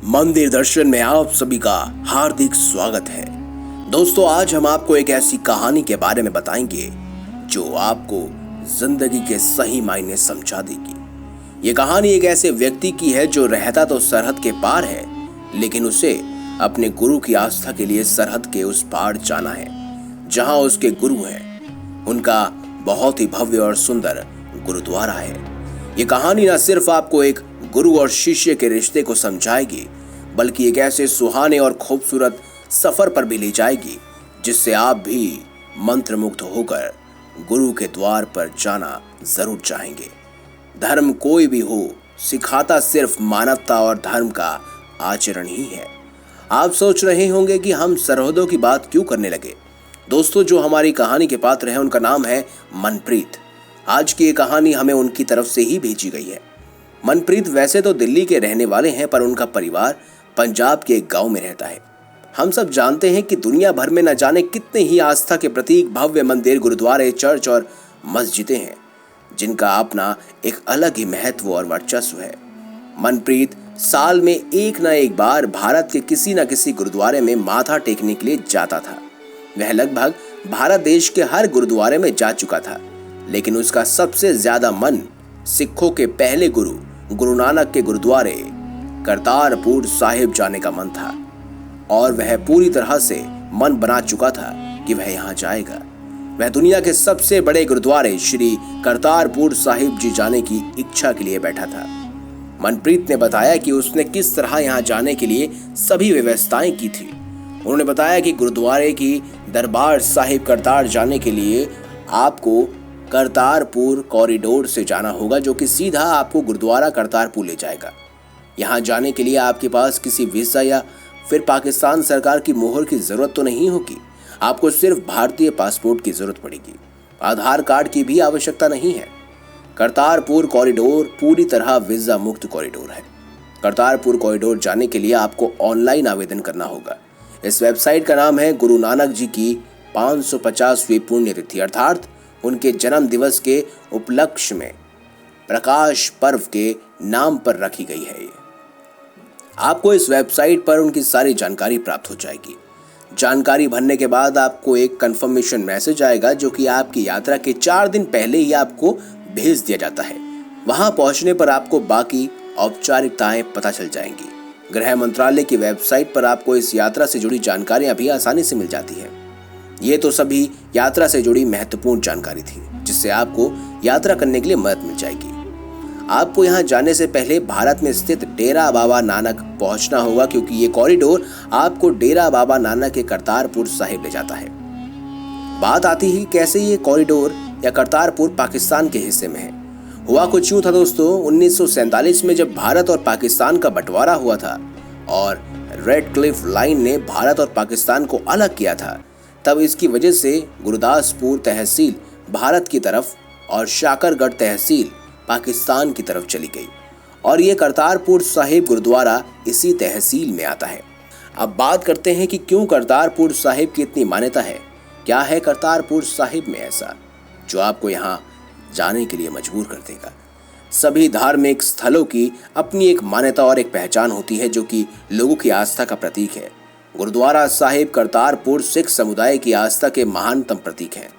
मंदिर दर्शन में आप सभी का हार्दिक स्वागत है। दोस्तों, आज हम आपको एक ऐसी कहानी के बारे में बताएंगे जो आपको जिंदगी के सही मायने समझा देगी। ये कहानी एक ऐसे व्यक्ति की है जो रहता तो सरहद के पार है, लेकिन उसे अपने गुरु की आस्था के लिए सरहद के उस पार जाना है जहां उसके गुरु हैं। उनका बहुत ही भव्य और सुंदर गुरुद्वारा है। ये कहानी न सिर्फ आपको एक गुरु और शिष्य के रिश्ते को समझाएगी, बल्कि एक ऐसे सुहाने और खूबसूरत सफर पर भी ले जाएगी जिससे आप भी मंत्रमुग्ध होकर गुरु के द्वार पर जाना जरूर चाहेंगे। धर्म कोई भी हो, सिखाता सिर्फ मानवता और धर्म का आचरण ही है। आप सोच रहे होंगे कि हम सरहदों की बात क्यों करने लगे। दोस्तों, जो हमारी कहानी के पात्र हैं उनका नाम है मनप्रीत। आज की ये कहानी हमें उनकी तरफ से ही भेजी गई है। मनप्रीत वैसे तो दिल्ली के रहने वाले हैं, पर उनका परिवार पंजाब के एक गांव में रहता है। हम सब जानते हैं कि दुनिया भर में न जाने कितने ही आस्था के प्रतीक, भव्य मंदिर, गुरुद्वारे, चर्च और मस्जिदें हैं जिनका अपना एक अलग ही महत्व और वर्चस्व है। मनप्रीत साल में एक न एक बार भारत के किसी न किसी गुरुद्वारे में माथा टेकने के लिए जाता था। वह लगभग भारत देश के हर गुरुद्वारे में जा चुका था, लेकिन उसका सबसे ज्यादा मन सिखों के पहले गुरु नानक के गुरुद्वारे करतारपुर साहिब जाने का मन था, और वह पूरी तरह से मन बना चुका था कि वह यहाँ जाएगा। वह दुनिया के सबसे बड़े गुरुद्वारे श्री करतारपुर साहिब जी जाने की इच्छा के लिए बैठा था। मनप्रीत ने बताया कि उसने किस तरह यहाँ जाने के लिए सभी व्यवस्थाएं की थी। उन्होंने बताया कि गुरुद्वारे की दरबार साहिब करतार जाने के लिए आपको करतारपुर कॉरिडोर से जाना होगा, जो कि सीधा आपको गुरुद्वारा करतारपुर ले जाएगा। यहाँ जाने के लिए आपके पास किसी वीजा या फिर पाकिस्तान सरकार की मोहर की जरूरत तो नहीं होगी। आपको सिर्फ भारतीय पासपोर्ट की जरूरत पड़ेगी। आधार कार्ड की भी आवश्यकता नहीं है। करतारपुर कॉरिडोर पूरी तरह वीजा मुक्त कॉरिडोर है। करतारपुर कॉरिडोर जाने के लिए आपको ऑनलाइन आवेदन करना होगा। इस वेबसाइट का नाम है गुरु नानक जी की 550वीं पुण्यतिथि, अर्थात उनके जन्म दिवस के उपलक्ष्य में प्रकाश पर्व के नाम पर रखी गई है। आपको इस वेबसाइट पर उनकी सारी जानकारी प्राप्त हो जाएगी। जानकारी भरने के बाद आपको एक कंफर्मेशन मैसेज आएगा, जो कि आपकी यात्रा के 4 दिन पहले ही आपको भेज दिया जाता है। वहां पहुंचने पर आपको बाकी औपचारिकताएं पता चल जाएंगी। गृह मंत्रालय की वेबसाइट पर आपको इस यात्रा से जुड़ी जानकारियां भी आसानी से मिल जाती है। ये तो सभी यात्रा से जुड़ी महत्वपूर्ण जानकारी थी, जिससे आपको यात्रा करने के लिए मदद मिल जाएगी। आपको यहाँ जाने से पहले भारत में स्थित डेरा बाबा नानक पहुंचना होगा, क्योंकि ये कॉरिडोर आपको डेरा बाबा नानक के करतारपुर साहिब ले जाता है। बात आती है कैसे ये कॉरिडोर या करतारपुर पाकिस्तान के हिस्से में है। हुआ कुछ यूं था दोस्तों, 1947 में जब भारत और पाकिस्तान का बंटवारा हुआ था और रेड क्लिफ लाइन ने भारत और पाकिस्तान को अलग किया था, तब इसकी वजह से गुरदासपुर तहसील भारत की तरफ और शाकरगढ़ तहसील पाकिस्तान की तरफ चली गई, और ये करतारपुर साहिब गुरुद्वारा इसी तहसील में आता है। अब बात करते हैं कि क्यों करतारपुर साहिब की इतनी मान्यता है। क्या है करतारपुर साहिब में ऐसा जो आपको यहाँ जाने के लिए मजबूर कर देगा। सभी धार्मिक स्थलों की अपनी एक मान्यता और एक पहचान होती है, जो कि लोगों की आस्था का प्रतीक है। गुरुद्वारा साहिब करतारपुर सिख समुदाय की आस्था के महानतम प्रतीक है।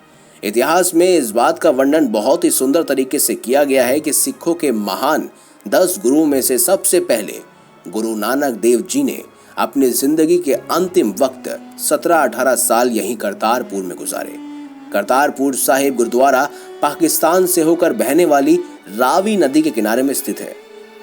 इतिहास में इस बात का वर्णन बहुत ही सुंदर तरीके से किया गया है कि सिखों के महान 10 गुरुओं में से सबसे पहले गुरु नानक देव जी ने अपनी जिंदगी के अंतिम वक्त 17-18 साल यहीं करतारपुर में गुजारे। करतारपुर साहिब गुरुद्वारा पाकिस्तान से होकर बहने वाली रावी नदी के किनारे में स्थित है।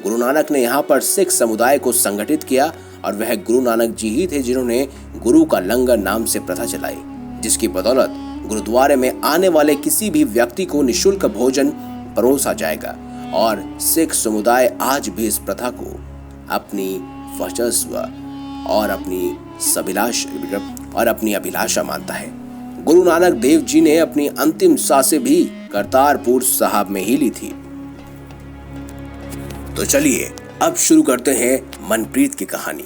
गुरु नानक ने यहाँ पर सिख समुदाय को संगठित किया, और वह गुरु नानक जी ही थे जिन्होंने गुरु का लंगर नाम से प्रथा चलाई, जिसकी बदौलत गुरुद्वारे में आने वाले किसी भी व्यक्ति को निःशुल्क भोजन परोसा जाएगा। और सिख समुदाय आज भी इस प्रथा को अपनी वर्चस्व और अपनी अभिलाषा मानता है। गुरु नानक देव जी ने अपनी अंतिम सांसें भी करतारपुर साहिब में ही ली थी। तो चलिए अब शुरू करते हैं मनप्रीत की कहानी।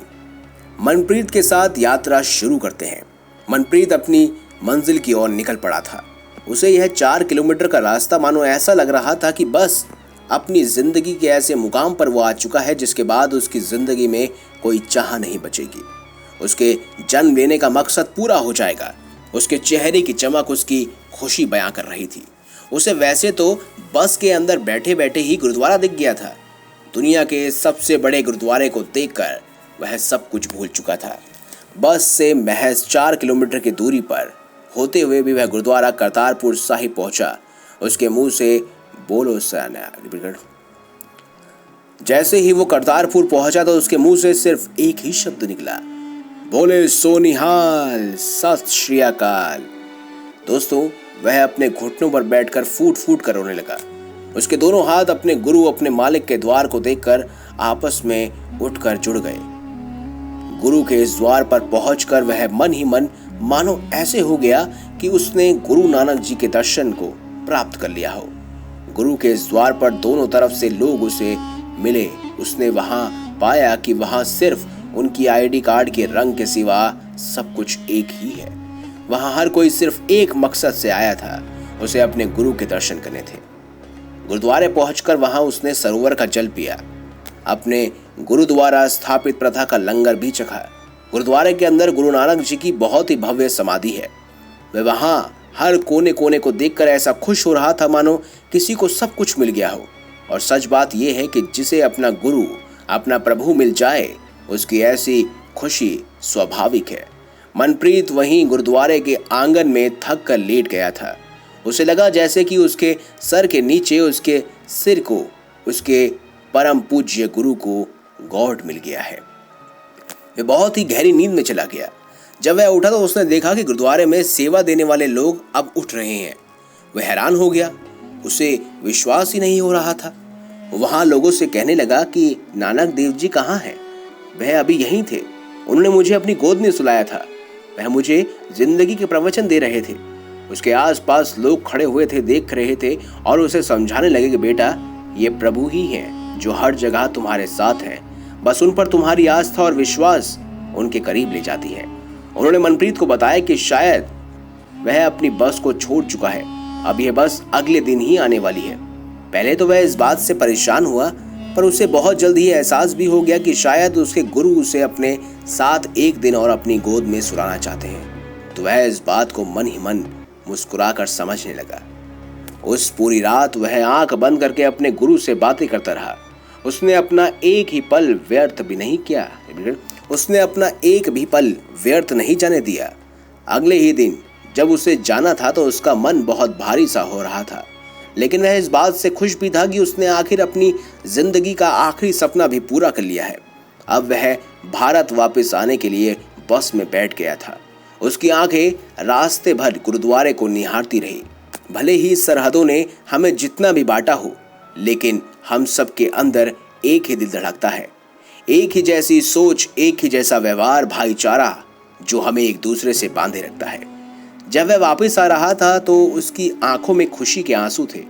मनप्रीत के साथ यात्रा शुरू करते हैं। मनप्रीत अपनी मंजिल की ओर निकल पड़ा था। उसे यह 4 किलोमीटर का रास्ता मानो ऐसा लग रहा था कि बस अपनी जिंदगी के ऐसे मुकाम पर वो आ चुका है जिसके बाद उसकी जिंदगी में कोई चाह नहीं बचेगी। उसके जन्म लेने का मकसद पूरा हो जाएगा। उसके चेहरे की चमक उसकी खुशी बयां कर रही थी। उसे वैसे तो बस के अंदर बैठे बैठे ही गुरुद्वारा दिख गया था। दुनिया के सबसे बड़े गुरुद्वारे को देखकर वह सब कुछ भूल चुका था। बस से महज 4 किलोमीटर की दूरी पर होते हुए भी वह गुरुद्वारा करतारपुर साहिब पहुंचा। उसके मुंह से बोलो सयाना। जैसे ही वो करतारपुर पहुंचा तो उसके मुंह से सिर्फ एक ही शब्द निकला, बोले सोनिहाल, सत श्री अकाल। दोस्तों, वह अपने घुटनों पर बैठकर फूट फूट कर रोने लगा। उसके दोनों हाथ अपने गुरु, अपने मालिक के द्वार को देखकर आपस में उठकर जुड़ गए। गुरु के इस द्वार पर पहुंचकर वह मन ही मन मानो ऐसे हो गया कि उसने गुरु नानक जी के दर्शन को प्राप्त कर लिया हो। गुरु के इस द्वार पर दोनों तरफ से लोग उसे मिले। उसने वहां पाया कि वहां सिर्फ उनकी आईडी कार्ड के रंग के सिवा सब कुछ एक ही है। वहां हर कोई सिर्फ एक मकसद से आया था, उसे अपने गुरु के दर्शन करने थे। गुरुद्वारे पहुंचकर वहां उसने सरोवर का जल पिया, अपने गुरु द्वारा स्थापित प्रथा का लंगर भी चखा। गुरुद्वारे के अंदर गुरु नानक जी की बहुत ही भव्य समाधि है। वह वहां हर कोने कोने को देखकर ऐसा खुश हो रहा था मानो किसी को सब कुछ मिल गया हो। और सच बात यह है कि जिसे अपना गुरु, अपना प्रभु मिल जाए, उसकी ऐसी खुशी स्वाभाविक है। मनप्रीत वहीं गुरुद्वारे के आंगन में थक कर लेट गया था। उसे लगा जैसे कि उसके सर के नीचे उसके सिर को उसके परम पूज्य गुरु को गॉड मिल गया है। वह बहुत ही गहरी नींद में चला गया। जब वह उठा तो उसने देखा कि गुरुद्वारे में सेवा देने वाले लोग अब उठ रहे हैं। वह हैरान हो गया, उसे विश्वास ही नहीं हो रहा था। वहां लोगों से कहने लगा कि नानक देव जी कहाँ हैं? वह अभी यहीं थे। उन्होंने मुझे अपनी गोद में सुलाया था। वह मुझे जिंदगी के प्रवचन दे रहे थे। उसके आसपास लोग खड़े हुए थे, देख रहे थे और उसे समझाने लगे कि बेटा, ये प्रभु ही हैं जो हर जगह तुम्हारे साथ हैं। बस उन पर तुम्हारी आस्था और विश्वास उनके करीब ले जाती है। उन्होंने मनप्रीत को बताया कि शायद वह अपनी बस को छोड़ चुका है। अब यह बस अगले दिन ही आने वाली है। पहले तो वह इस बात से परेशान हुआ, पर उसे बहुत जल्द ही एहसास भी हो गया कि शायद उसके गुरु उसे अपने साथ एक दिन और अपनी गोद में सुलाना चाहते हैं। तो वह इस बात को मन ही मन मुस्कुराकर समझने लगा। उस पूरी रात वह आंख बंद करके अपने गुरु से बातें करता रहा। उसने अपना एक भी पल व्यर्थ नहीं जाने दिया। अगले ही दिन जब उसे जाना था तो उसका मन बहुत भारी सा हो रहा था, लेकिन वह इस बात से खुश भी था कि उसने आखिर अपनी जिंदगी का आखिरी सपना भी पूरा कर लिया है। अब वह भारत वापस आने के लिए बस में बैठ गया था। उसकी आंखें रास्ते भर गुरुद्वारे को निहारती रही। भले ही सरहदों ने हमें जितना भी बांटा हो, लेकिन हम सबके अंदर एक ही दिल धड़कता है, एक ही जैसी सोच, एक ही जैसा व्यवहार, भाईचारा जो हमें एक दूसरे से बांधे रखता है। जब वह वापस आ रहा था तो उसकी आंखों में खुशी के आंसू थे।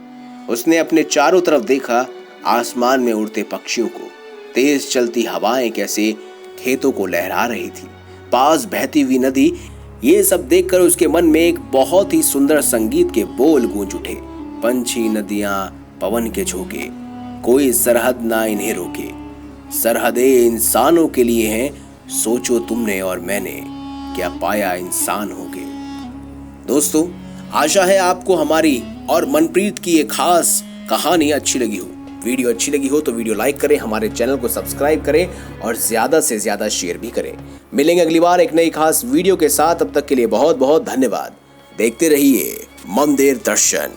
उसने अपने चारों तरफ देखा, आसमान में उड़ते पक्षियों को, तेज चलती हवाएं कैसे खेतों को लहरा रही थी, पास बहती हुई नदी। ये सब देखकर उसके मन में एक बहुत ही सुंदर संगीत के बोल गूंज उठे। पंछी, नदियां, पवन के झोंके, कोई सरहद ना इन्हें रोके। सरहदें इंसानों के लिए हैं, सोचो तुमने और मैंने क्या पाया इंसान होगे। दोस्तों, आशा है आपको हमारी और मनप्रीत की ये खास कहानी अच्छी लगी हो। वीडियो अच्छी लगी हो तो वीडियो लाइक करें, हमारे चैनल को सब्सक्राइब करें और ज्यादा से ज्यादा शेयर भी करें। मिलेंगे अगली बार एक नई खास वीडियो के साथ। तब तक के लिए बहुत बहुत धन्यवाद। देखते रहिए मंदिर दर्शन।